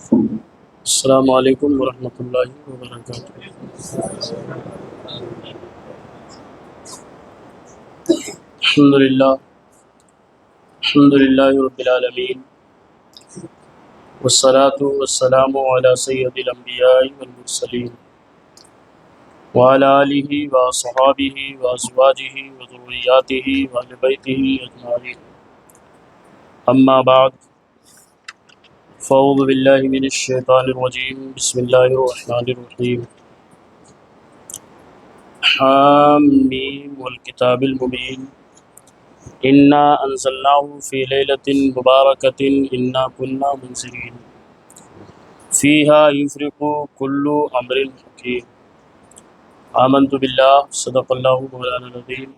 السلام علیکم ورحمۃ اللہ وبرکاتہ۔ الحمد للہ رب العالمین، والصلاة والسلام علی سید الانبیاء والمرسلین، وعلی آلہ وصحابہ وازواجہ وذریاتہ واہل بیتہ اجمعین، اما بعد، فاعوذ باللہ من الشیطان الرجیم، بسم اللہ الرحمن الرحیم۔ حامیم والکتاب المبین، انا انزلناہ فی لیلۃ مبارکۃ انا کنا منذرین فیہا یفرق کل امر حکیم۔ آمنت باللہ، صدق اللہ مولانا العظیم،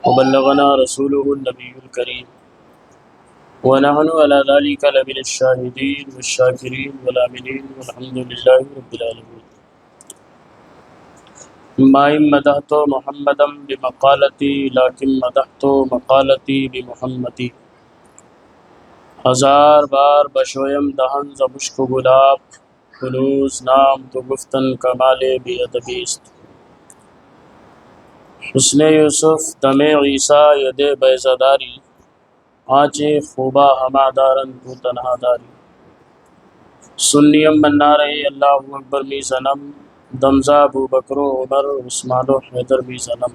وبلغنا رسولہ النبی الکریم، ونحن علی ذلک لمن الشاہدین والشاکرین والآمنین، والحمد للہ رب العالمین۔ ما مدحت محمدا بمقالتی لیکن مدحت مقالتی بمحمدی۔ ہزار بار بشویم دہن ز مشک و گلاب، ہنوز نام تو گفتن کمال بی ادبی است۔ حسن یوسف دم عیسیٰ ید بیضہ داری، آنچ خوبا ہما دارن تو تنہا داری۔ سنیم من نعرہ اللہ اکبر می زنم، دمزہ ابو بکر و عمر عثمان و حیدر می زنم۔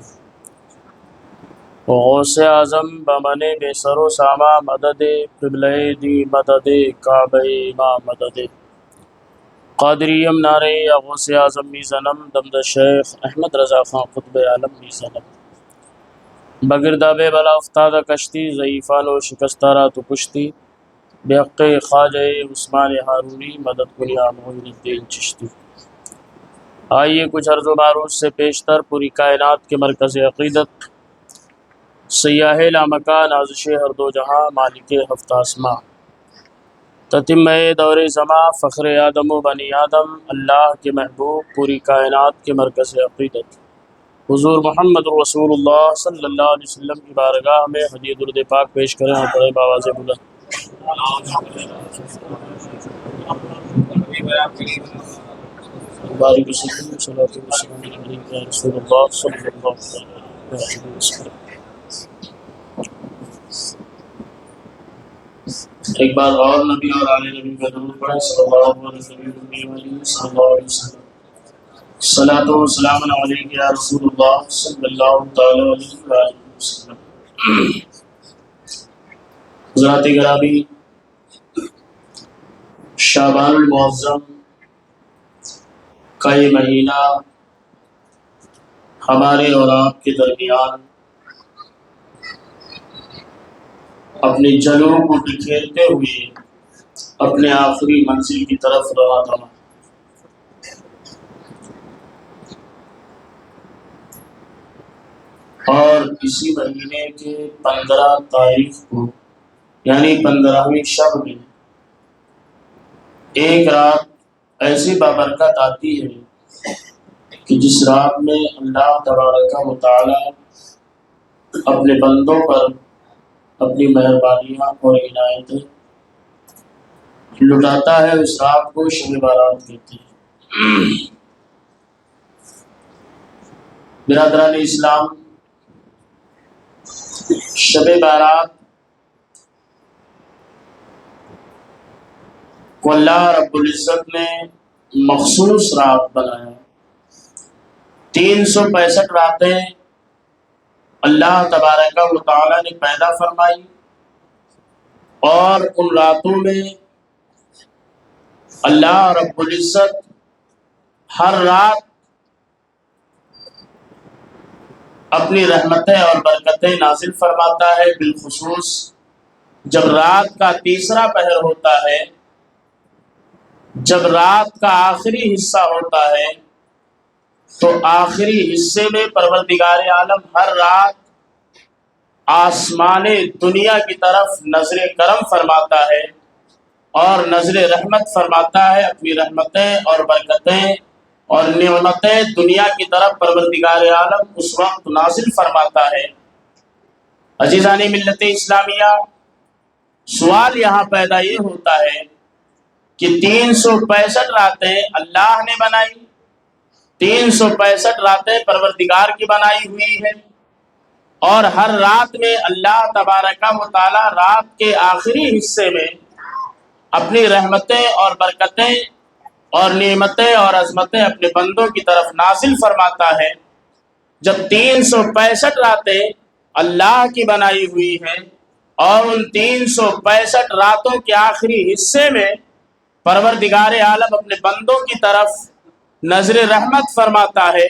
غوث اعظم بمن بے سر و سامہ، مدد قبلہ دی مدد کعبہ ما مدد۔ قادریم نعرہ غوث اعظم می زنم، دمد شیخ احمد رضا خان قطب عالم می زنم۔ بگرداب بلا افتاد کشتی، ضعیفان و شکستارا تو کشتی، بحق خواجہ عثمان ہارونی، مدد کنیا معین الدین چشتی۔ آئیے کچھ عرض و معروض سے پیشتر پوری کائنات کے مرکز عقیدت، سیاہ لامکان نازش ہر دو جہاں، مالک ہفت آسماں، تتمہ دور زماں، فخر آدم و بنی آدم، اللہ کے محبوب پوری کائنات کے مرکز عقیدت، حضور محمد رسول اللہ صلی اللہ علیہ وسلم کی بارگاہ میں ہدیہ درود پاک پیش کریں اور پڑھیں بآواز بلند۔ بارک وسلم صلاۃ وسلام علیہ یا رسول اللہ صلی اللہ علیہ وسلم۔ ایک بار اور نبی اور آل نبی کا درود پڑھیں، صلی اللہ علیہ وسلم۔ صلاۃ و سلام علیک یا رسول اللہ صلی اللہ تعالی علیہ وسلم۔ حضرات گرامی، شعبان المعظم کا یہ مہینہ ہمارے اور آپ کے درمیان اپنے جلوں کو بکھیرتے ہوئے اپنے آخری منزل کی طرف روانہ۔ اور اسی مہینے کے 15 تاریخ کو یعنی 15ویں شب میں ایک رات ایسی بابرکت آتی ہے کہ جس رات میں اللہ تبارک و تعالی اپنے بندوں پر اپنی مہربانیاں اور عنایتیں لٹاتا ہے، اس رات کو شب بارات کہتے ہیں۔ برادران اسلام، شب بارات کو اللہ رب العزت نے مخصوص رات بنایا۔ 365 راتیں اللہ تبارک و تعالی نے پیدا فرمائی، اور ان راتوں میں اللہ رب العزت ہر رات اپنی رحمتیں اور برکتیں نازل فرماتا ہے۔ بالخصوص جب رات کا تیسرا پہر ہوتا ہے، جب رات کا آخری حصہ ہوتا ہے، تو آخری حصے میں پروردگار عالم ہر رات آسمان دنیا کی طرف نظر کرم فرماتا ہے اور نظر رحمت فرماتا ہے۔ اپنی رحمتیں اور برکتیں اور نعمتیں دنیا کی طرف پروردگار عالم اس وقت نازل فرماتا ہے۔ عزیزان ملت اسلامیہ، سوال یہاں پیدا یہ ہوتا ہے کہ 365 راتیں اللہ نے بنائی، 365 راتیں پروردگار کی بنائی ہوئی ہیں، اور ہر رات میں اللہ تبارک و تعالی رات کے آخری حصے میں اپنی رحمتیں اور برکتیں اور نعمتیں اور عظمتیں اپنے بندوں کی طرف نازل فرماتا ہے۔ جب 365 راتیں اللہ کی بنائی ہوئی ہیں اور ان 365 راتوں کے آخری حصے میں پروردگار عالم اپنے بندوں کی طرف نظر رحمت فرماتا ہے،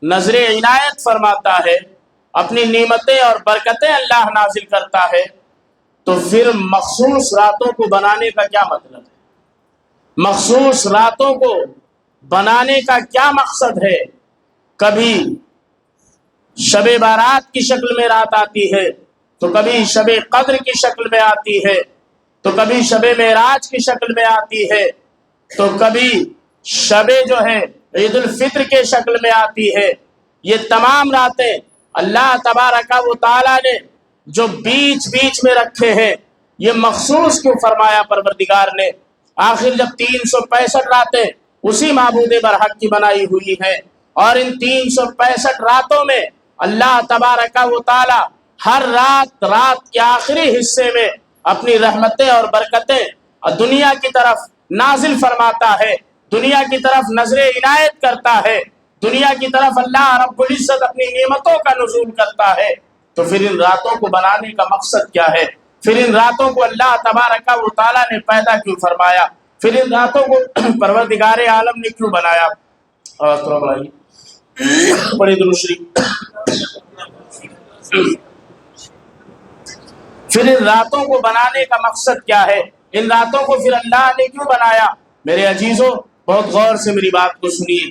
نظر عنایت فرماتا ہے، اپنی نعمتیں اور برکتیں اللہ نازل کرتا ہے، تو پھر مخصوص راتوں کو بنانے کا کیا مطلب ہے؟ مخصوص راتوں کو بنانے کا کیا مقصد ہے؟ کبھی شب بارات کی شکل میں رات آتی ہے، تو کبھی شب قدر کی شکل میں آتی ہے، تو کبھی شب معراج کی شکل میں آتی ہے، تو کبھی شب جو ہے عید الفطر کے شکل میں آتی ہے۔ یہ تمام راتیں اللہ تبارک و تعالیٰ نے جو بیچ بیچ میں رکھے ہیں، یہ مخصوص کیوں فرمایا پروردگار نے؟ آخر جب 365 راتیں اسی معبود برحق کی بنائی ہوئی ہیں، اور ان 365 راتوں میں اللہ تبارک و تعالی ہر رات کے آخری حصے میں اپنی رحمتیں اور برکتیں دنیا کی طرف نازل فرماتا ہے، دنیا کی طرف نظر عنایت کرتا ہے، دنیا کی طرف اللہ رب العزت اپنی نعمتوں کا نزول کرتا ہے، تو پھر ان راتوں کو بنانے کا مقصد کیا ہے؟ پھر ان راتوں کو اللہ تبارک و تعالیٰ نے پیدا کیوں فرمایا؟ پھر ان راتوں کو پروردگار عالم نے کیوں بنایا؟ بڑی درود شریف۔ پھر ان راتوں کو بنانے کا مقصد کیا ہے؟ ان راتوں کو پھر اللہ نے کیوں بنایا؟ میرے عزیزوں، بہت غور سے میری بات کو سنیے۔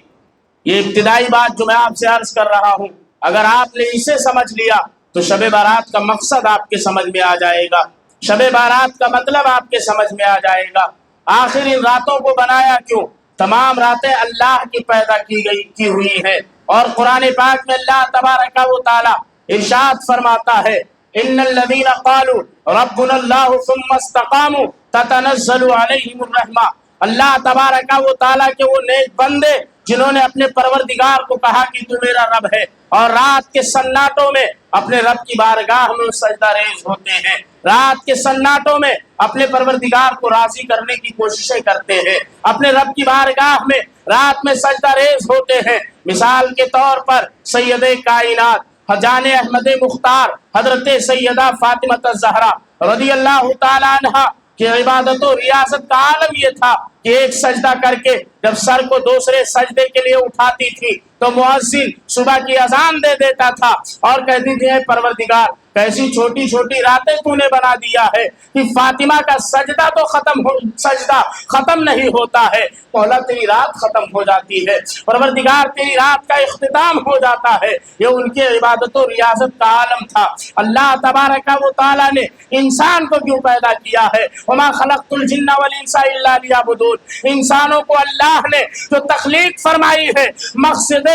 یہ ابتدائی بات جو میں آپ سے عرض کر رہا ہوں، اگر آپ نے اسے سمجھ لیا تو شب بارات کا مقصد آپ کے سمجھ میں آ جائے گا، شب بارات کا مطلب آپ کے سمجھ میں آ جائے گا۔ آخر ان راتوں کو بنایا کیوں؟ تمام راتیں اللہ کی پیدا کی ہوئی ہیں، اور قرآن پاک میں اللہ تبارک و تعالی ارشاد فرماتا ہے، ان الذين قالوا ربنا الله ثم استقاموا تتنزل عليهم الرحمہ۔ اللہ تبارک و تعالیٰ کے وہ نیک بندے جنہوں نے اپنے پروردگار کو کہا کہ تو میرا رب ہے، اور رات کے سناٹوں میں اپنے رب کی بارگاہ میں سجدہ ریز ہوتے ہیں، رات کے سناٹوں میں اپنے پروردگار کو راضی کرنے کی کوششیں کرتے ہیں، اپنے رب کی بارگاہ میں رات میں سجدہ ریز ہوتے ہیں۔ مثال کے طور پر سید کائنات جان احمد مختار حضرت سیدہ فاطمہ الزہرا رضی اللہ تعالی عنہا کہ عبادت و ریاضت کا عالم یہ تھا کہ ایک سجدہ کر کے جب سر کو دوسرے سجدے کے لیے اٹھاتی تھی تو مؤذن صبح کی اذان دے دیتا تھا اور کہتی تھی، اے پروردگار، کیسی چھوٹی چھوٹی راتیں تو نے بنا دیا ہے کہ فاطمہ کا سجدہ تو ختم نہیں ہوتا ہے، مولا تیری رات ختم ہو جاتی ہے، پروردگار تیری رات کا اختتام ہو جاتا ہے۔ یہ ان کے عبادت و ریاضت کا عالم تھا۔ اللہ تبارک و تعالیٰ نے انسان کو کیوں پیدا کیا ہے؟ وما خلقت الجن والانس الا لیعبدون۔ انسانوں کو اللہ نے جو تخلیق فرمائی ہے، مقصد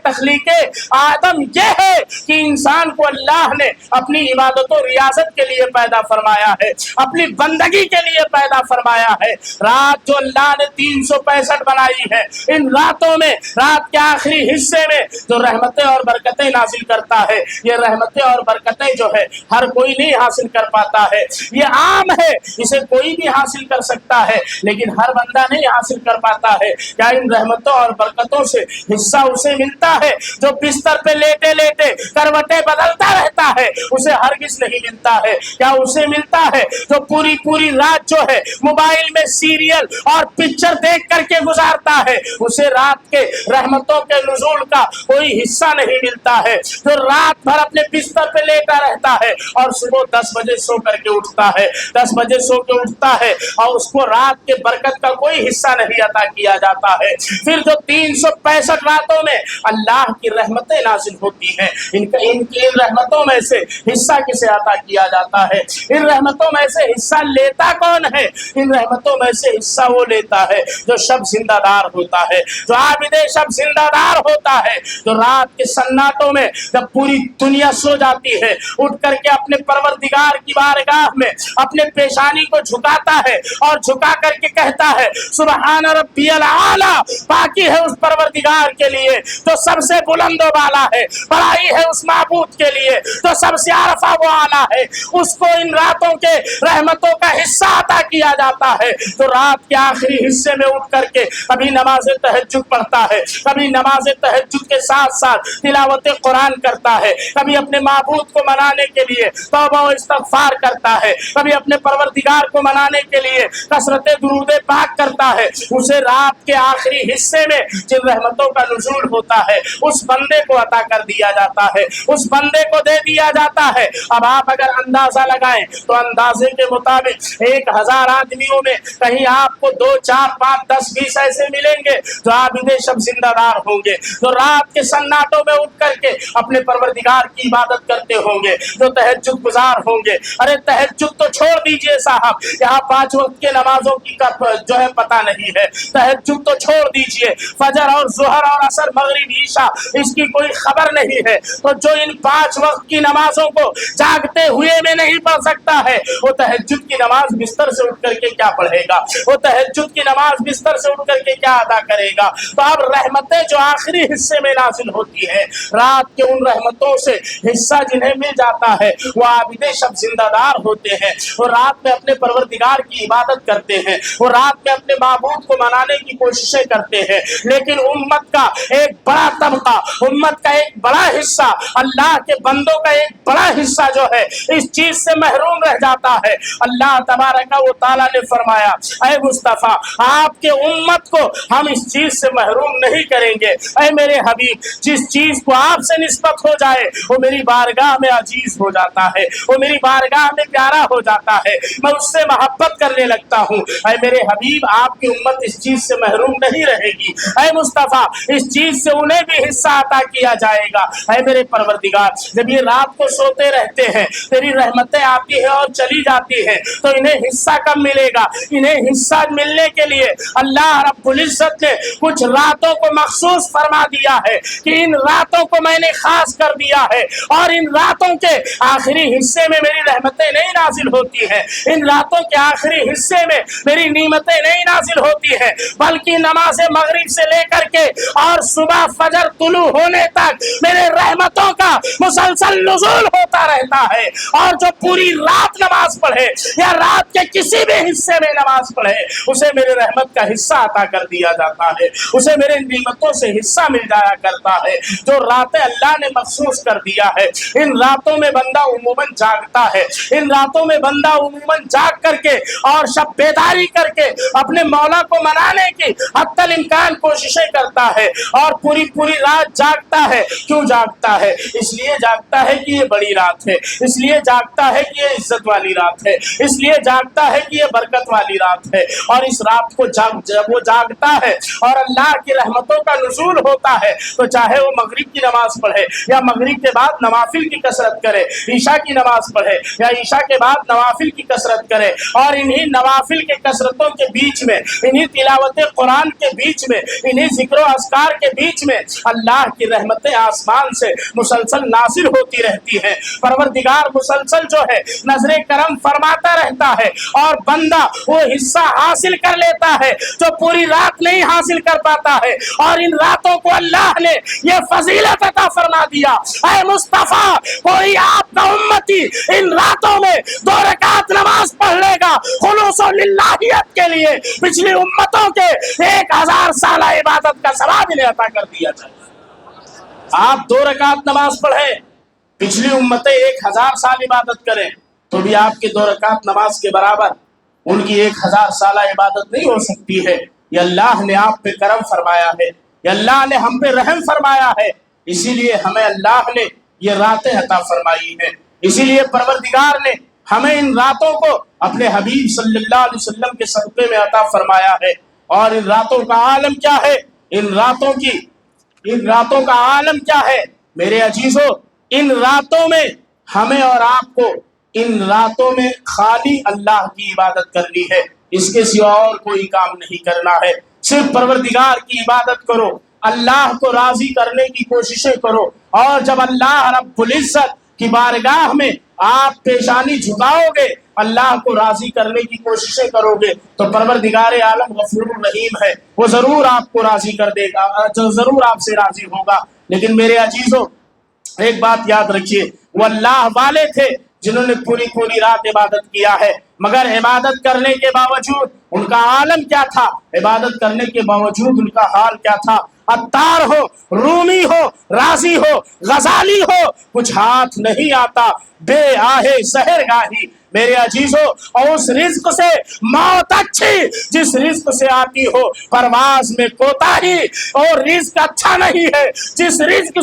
تخلیق آدم یہ ہے کہ انسان کو اللہ نے اپنی عبادت و ریاضت کے لیے پیدا فرمایا ہے، اپنی بندگی کے لیے پیدا فرمایا ہے۔ رات جو اللہ نے 365 بنائی ہے، ان راتوں میں رات کے آخری حصے میں جو رحمتیں اور برکتیں نازل کرتا ہے، یہ رحمتیں اور برکتیں جو ہے ہر کوئی نہیں حاصل کر پاتا ہے، یہ عام ہے، اسے کوئی بھی حاصل کر سکتا ہے، لیکن ہر بندہ نہیں حاصل کر پاتا ہے۔ کیا ان رحمتوں اور برکتوں سے حصہ اسے ملتا ہے جو بستر پہ لیٹے لیٹے کروٹیں بدلتا رہتا ہے؟ اسے ہرگز نہیں ملتا ہے۔ کیا اسے ملتا ہے جو پوری رات جو ہے موبائل میں سیریل اور پکچر دیکھ کر کے گزارتا ہے؟ اسے رات کے رحمتوں کے نزول کا کوئی حصہ نہیں ملتا ہے۔ جو رات بھر اپنے بستر پہ لیٹا رہتا ہے اور صبح 10 بجے سو کر کے اٹھتا ہے، 10 بجے سو کے اٹھتا ہے اور اس کو رات کے برکت کا کوئی حصہ نہیں عطا کیا جاتا ہے۔ پھر جو 365 راتوں راتوں میں اللہ کی رحمتیں نازل ہوتی ہیں۔ ان رحمتوں میں سے حصہ کسے عطا کیا جاتا ہے؟ ان رحمتوں میں سے حصہ لیتا کون ہے؟ ان رحمتوں میں سے حصہ وہ لیتا ہے جو شب زندہ دار ہوتا ہے، جو عابد شب زندہ دار ہوتا ہے، جو رات کے سناٹوں میں جب پوری دنیا سو جاتی ہے اٹھ کر کے اپنے پروردگار کی بارگاہ میں اپنے پیشانی کو جھکاتا ہے اور جھکا کر کے کہتا ہے سبحان ربی الاعلی، پاکی ہے اس پروردگار کے لیے جو سب سے بلند و بالا ہے، بڑائی ہے اس معبود کے لیے جو سب سے عرفہ و اعلیٰ ہے۔ اس کو ان راتوں کے رحمتوں کا حصہ عطا کیا جاتا ہے، تو رات کے آخری حصے میں اٹھ کر کے کبھی نماز تہجد پڑھتا ہے، کبھی نماز تہجد کے ساتھ ساتھ تلاوت قرآن کرتا ہے، کبھی اپنے معبود کو منانے کے لیے توبہ و استغفار کرتا ہے، کبھی اپنے پروردگار کو منانے کے لیے کثرت درود پاک کرتا ہے۔ اسے رات کے آخری حصے میں جن رحمتوں کا نزول ہوتا ہے اس بندے کو عطا کر دیا جاتا ہے، اس بندے کو دے دیا جاتا ہے۔ اب آپ اگر اندازہ لگائیں تو اندازے کے مطابق 1000 آدمیوں میں کہیں آپ کو 2 4 5 10 20 ایسے ملیں گے جو عابد شب زندہ دار ہوں گے، جو رات کے سناٹوں میں اٹھ کر کے اپنے پروردگار کی عبادت کرتے ہوں گے، جو تہجد گزار ہوں گے۔ ارے تہجد تو چھوڑ دیجئے صاحب، یہاں 5 وقت کے نمازوں کی جو ہے پتہ نہیں ہے، تہجد تو چھوڑ دیجئے، فجر اور ظہر اور عصر مغرب عشاء اس کی کوئی خبر نہیں ہے، تو جو ان 5 وقت کی نمازوں کو جاگتے ہوئے میں نہیں پڑھ سکتا ہے وہ تہجد کی نماز بستر سے اٹھ کر کے کیا پڑھے گا؟ وہ تہجد کی نماز بستر سے اٹھ کر کے کیا ادا کرے گا؟ تو اب رحمتیں جو آخری حصے میں نازل ہوتی ہے، رات کے ان رحمتوں سے حصہ جنہیں مل جاتا ہے وہ عابد شب زندہ دار ہوتے ہیں، وہ رات میں اپنے پروردگار کی عبادت کرتے ہیں، وہ رات میں اپنے معبود کو منانے کی کوششیں کرتے ہیں۔ لیکن امت کا ایک بڑا طبقہ، امت کا ایک بڑا حصہ، اللہ کے بندوں کا ایک بڑا حصہ جو ہے اس چیز سے محروم رہ جاتا ہے۔ اللہ تبارک و تعالیٰ نے فرمایا اے مصطفیٰ آپ کے امت کو ہم اس چیز سے محروم نہیں کریں گے۔ اے میرے حبیب جس چیز کو آپ سے نسبت ہو جائے وہ میری بارگاہ میں عزیز ہو جاتا ہے، وہ میری بارگاہ میں پیارا ہو جاتا ہے، میں اس سے محبت کرنے لگتا ہوں۔ اے میرے حبیب آپ کی امت اس چیز سے محروم نہیں رہے گی۔ اے مصطفیٰ اس چیز سے انہیں بھی حصہ عطا کیا جائے گا۔ اے میرے پروردگار جب یہ رات کو سوتے رہتے ہیں تیری رحمتیں آتی ہیں اور چلی جاتی ہیں تو انہیں حصہ کب ملے گا؟ انہیں حصہ ملنے کے لیے اللہ رب العزت نے کچھ راتوں کو مخصوص فرما دیا ہے کہ ان راتوں کو میں نے خاص کر دیا ہے، اور ان راتوں کے آخری حصے میں میری رحمتیں نہیں نازل ہوتی ہیں، ان راتوں کے آخری حصے میں میری نعمتیں نہیں نازل ہوتی ہیں، بلکہ نماز مغرب سے لے کر کے اور صبح فجر طلوع ہونے تک میرے رحمتوں کا مسلسل نزول ہوتا رہتا ہے۔ اور جو پوری رات نماز پڑھے یا رات کے کسی بھی حصے میں نماز پڑھے اسے میرے رحمت کا حصہ عطا کر دیا جاتا ہے، اسے میرے نعمتوں سے حصہ مل جایا کرتا ہے۔ جو راتیں اللہ نے مخصوص کر دیا ہے ان راتوں میں بندہ عموماً جاگتا ہے، ان راتوں میں بندہ عموماً جاگ کر کے اور شب بیداری کر کے اپنے مولا کو منانے کی حتی الامکان کوششیں کرتا ہے اور پوری رات جاگتا ہے۔ کیوں جاگتا ہے؟ اس لیے جاگتا ہے کہ یہ بڑی رات ہے، اس لیے جاگتا ہے کہ یہ عزت والی رات ہے، اس لیے جاگتا ہے کہ یہ برکت والی رات ہے۔ اور اس رات کو جب وہ جاگتا ہے اور اللہ کی رحمتوں کا نزول ہوتا ہے تو چاہے وہ مغرب کی نماز پڑھے یا مغرب کے بعد نوافل کی کثرت کرے، عشاء کی نماز پڑھے یا عشاء کے بعد نوافل کی کثرت کرے، اور انہی نوافل کے کثرتوں کے بیچ میں، انہی تلاوت قرآن کے بیچ میں، انہی ذکر و اذکار کے بیچ میں اللہ کی رحمتیں آسمان سے مسلسل نازل ہوتی رہتی ہیں۔ پروردگار مسلسل جو ہے نظر کرم فرماتا رہتا ہے اور بندہ وہ حصہ حاصل کر لیتا ہے جو پوری رات نہیں حاصل کر پاتا ہے، اور ان راتوں کو اللہ نے یہ فضیلت عطا فرما دیا۔ اے مصطفیٰ کوئی آپ کا امتی ان راتوں میں 2 رکعت نماز پڑھ لے گا خلوص و للہیت کے لیے، پچھلی امتوں کے 1000 سالہ عبادت کا ثواب انہیں عطا کر دیا جائے۔ آپ 2 رکعت نماز پڑھیں، پچھلی امتیں 1000 سال عبادت کریں تو بھی آپ کے 2 رکعت نماز کے برابر ان کی 1000 سالہ عبادت نہیں ہو سکتی ہے۔ یہ اللہ نے آپ پہ کرم فرمایا ہے، یہ اللہ نے ہم پہ رحم فرمایا ہے، اسی لیے ہمیں اللہ نے یہ راتیں عطا فرمائی ہیں، اسی لیے پروردگار نے ہمیں ان راتوں کو اپنے حبیب صلی اللہ علیہ وسلم کے صدقے میں عطا فرمایا ہے۔ اور ان راتوں کا عالم کیا ہے؟ ان راتوں کی ان راتوں کا عالم کیا ہے میرے عزیزو؟ ان راتوں میں ہمیں اور آپ کو ان راتوں میں خالی اللہ کی عبادت کرنی ہے، اس کے سوا اور کوئی کام نہیں کرنا ہے۔ صرف پروردگار کی عبادت کرو، اللہ کو راضی کرنے کی کوششیں کرو، اور جب اللہ رب العزت کی بارگاہ میں آپ پیشانی جھکاؤ گے، اللہ کو راضی کرنے کی کوششیں کرو گے، تو پروردگار عالم غفور الرحیم ہے، وہ ضرور آپ کو راضی کر دے گا، ضرور آپ سے راضی ہوگا۔ لیکن میرے عزیزو ایک بات یاد رکھیے، وہ اللہ والے تھے جنہوں نے پوری پوری رات عبادت کیا ہے، مگر عبادت کرنے کے باوجود ان کا عالم کیا تھا؟ عبادت کرنے کے باوجود ان کا حال کیا تھا؟ عطار ہو، رومی ہو، رازی ہو، غزالی ہو، کچھ ہاتھ نہیں آتا، بے آہے سحر گاہی۔ میرے عزیزو، اور اس رزق سے موت اچھی جس رزق سے آتی ہو پرواز میں کوتاہی، اور رزق اچھا نہیں ہے جس رزق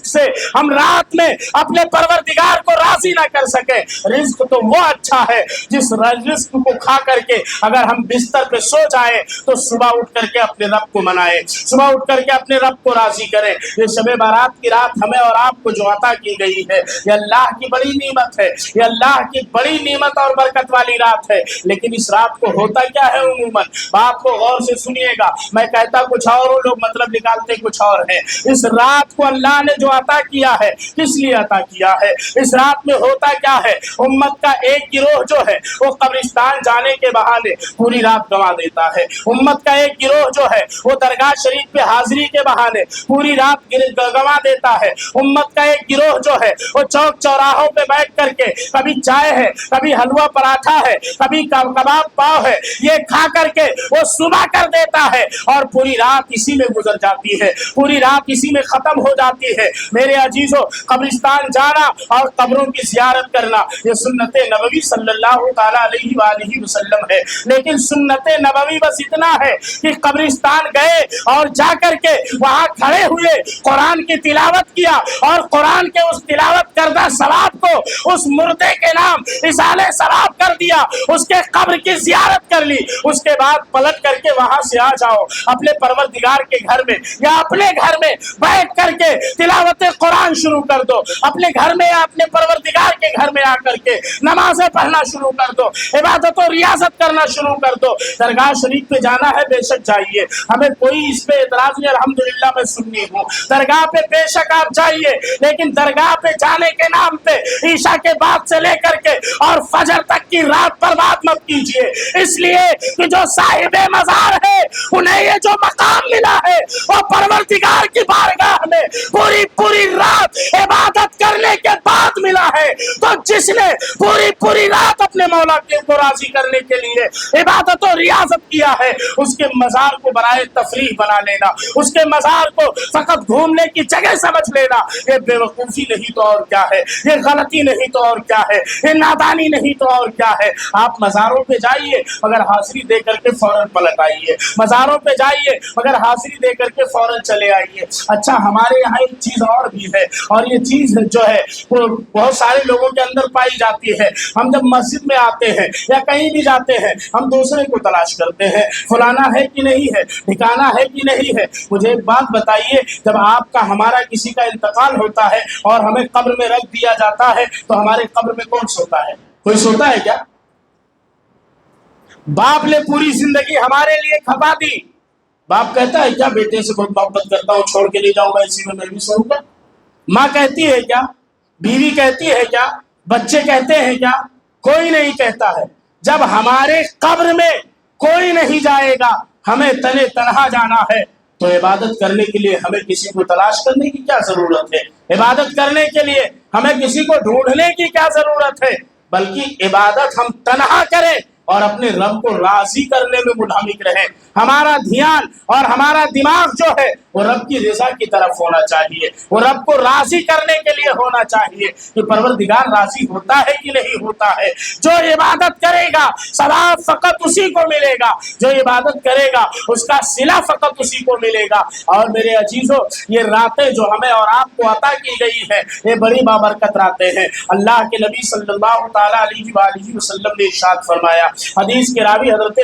سے ہم رات میں اپنے پروردگار کو راضی نہ کر سکے۔ رزق تو وہ اچھا ہے جس رزق کو کھا کر کے اگر ہم بستر پہ سو جائیں تو صبح اٹھ کر کے اپنے رب کو منائیں، صبح اٹھ کر کے اپنے رب کو راضی کریں۔ یہ شب بارات کی رات ہمیں اور آپ کو جو عطا کی گئی ہے، یہ اللہ کی بڑی نعمت ہے، یہ اللہ کی بڑی نعمت اور برکت والی رات ہے۔ لیکن اس رات کو ہوتا کیا ہے عموماً؟ بات کو غور سے سنیے گا، میں کہتا کچھ اور ہوں، لوگ مطلب نکالتے کچھ اور ہیں۔ اس رات کو اللہ نے جو عطا کیا ہے، کس لیے عطا کیا ہے؟ اس رات میں ہوتا کیا ہے؟ امت کا ایک گروہ جو ہے وہ قبرستان جانے کے بہانے پوری رات گنوا دیتا ہے، امت کا ایک گروہ جو ہے وہ درگاہ شریف پہ حاضری کے بہانے پوری رات گنوا دیتا ہے، امت کا ایک گروہ جو ہے وہ چوک چوراہوں پہ بیٹھ کر کے کبھی چائے ہے، کبھی حلوہ پراٹھا ہے، کبھی کباب پاؤ ہے، یہ کھا کر کے وہ صبح کر دیتا ہے اور پوری رات اسی میں گزر جاتی ہے، پوری رات اسی میں ختم ہو جاتی ہے۔ میرے عزیزو، قبرستان جانا اور قبروں کی زیارت کرنا یہ سنت نبوی صلی اللہ تعالیٰ علیہ وآلہ وسلم ہے، لیکن سنت نبوی بس اتنا ہے کہ قبرستان گئے اور جا کر کے وہاں کھڑے ہوئے قرآن کی تلاوت کیا، اور قرآن کے اس تلاوت کردہ ثواب کو اس مردے کے نام اصالہ ثواب کر دیا، اس کے قبر کی زیارت کر لی، اس کے بعد پلٹ کر کے وہاں سے آ جاؤ اپنے پروردگار کے گھر میں، یا اپنے گھر میں بیٹھ کر کے تلاوت قرآن شروع کر دو، اپنے گھر میں یا اپنے پروردگار کے گھر میں آ کر کے نمازیں پڑھنا شروع کر دو، عبادت و ریاضت کرنا شروع کر دو۔ درگاہ شریف پہ جانا ہے بے شک جائیے، ہمیں کوئی اس پہ اعتراض نہیں، الحمدللہ میں سنی ہوں، درگاہ پہ بے شک آپ جائیے، لیکن درگاہ پہ جانے کے نام پہ عشاء کے بعد سے لے کر کے اور فجر تک کی رات برباد مت کیجیے، اس لیے کہ جو صاحب مزار ہے انہیں یہ جو مقام ملا ہے وہ پروردگار کی بارگاہ میں پوری پوری رات عبادت کرنے کے بعد ملا ہے۔ تو جس نے پوری پوری رات اپنے مولا کو راضی کرنے کے لیے عبادت و ریاضت کیا ہے، اس کے مزار کو برائے تفریح بنا لینا، اس کے مزار کو فقط گھومنے کی جگہ سمجھ لینا، یہ بے وقوفی نہیں تو اور کیا ہے، یہ غلطی نہیں تو اور کیا ہے، یہ نادانی نہیں تو اور کیا ہے۔ آپ مزاروں پہ جائیے مگر حاضری دے کر کے فوراً پلٹ آئیے، مزاروں پہ جائیے مگر حاضری دے کر کے فوراً چلے آئیے۔ اچھا، ہمارے یہاں ایک چیز اور بھی ہے، اور یہ چیز جو ہے وہ بہت سارے لوگوں کے اندر پائی جاتی ہے۔ ہم جب مسجد میں آتے ہیں یا کہیں بھی جاتے ہیں، ہم دوسرے کو تلاش کرتے ہیں، فلانا ہے کہ نہیں ہے، ٹھکانا ہے کہ نہیں ہے۔ مجھے ایک بات بتائیے، جب آپ کا ہمارا کسی کا انتقال ہوتا ہے اور ہمیں قبر میں رکھ دیا جاتا ہے تو ہمارے قبر میں کون سوتا ہے؟ کوئی سوتا ہے کیا؟ باپ نے پوری زندگی ہمارے لیے کھپا دی، باپ کہتا ہے کیا بیٹے سے بہت محبت کرتا ہوں، چھوڑ کے نہیں جاؤں گا، اسی میں بھی سوؤں گا؟ ماں کہتی ہے کیا؟ بیوی کہتی ہے کیا؟ بچے کہتے ہیں کیا؟ کوئی نہیں کہتا ہے۔ جب ہمارے قبر میں کوئی نہیں جائے گا، ہمیں تنے تنہا جانا ہے، تو عبادت کرنے کے لیے ہمیں کسی کو تلاش کرنے کی کیا ضرورت ہے؟ عبادت کرنے کے لیے ہمیں کسی کو ڈھونڈنے کی کیا ضرورت ہے؟ بلکہ عبادت ہم تنہا کریں اور اپنے رب کو راضی کرنے میں منہمک رہیں۔ ہمارا دھیان اور ہمارا دماغ جو ہے وہ رب کی رضا کی طرف ہونا چاہیے، وہ رب کو راضی کرنے کے لیے ہونا چاہیے کہ پروردگار راضی ہوتا ہے کہ نہیں ہوتا ہے۔ جو عبادت کرے گا ثواب فقط اسی کو ملے گا، جو عبادت کرے گا اس کا صلہ فقط اسی کو ملے گا۔ اور میرے عزیزو، یہ راتیں جو ہمیں اور آپ کو عطا کی گئی ہے یہ بڑی بابرکت راتیں ہیں۔ اللہ کے نبی صلی اللہ تعالیٰ علیہ وآلہ وسلم نے ارشاد فرمایا، حدیث کے راوی حضرت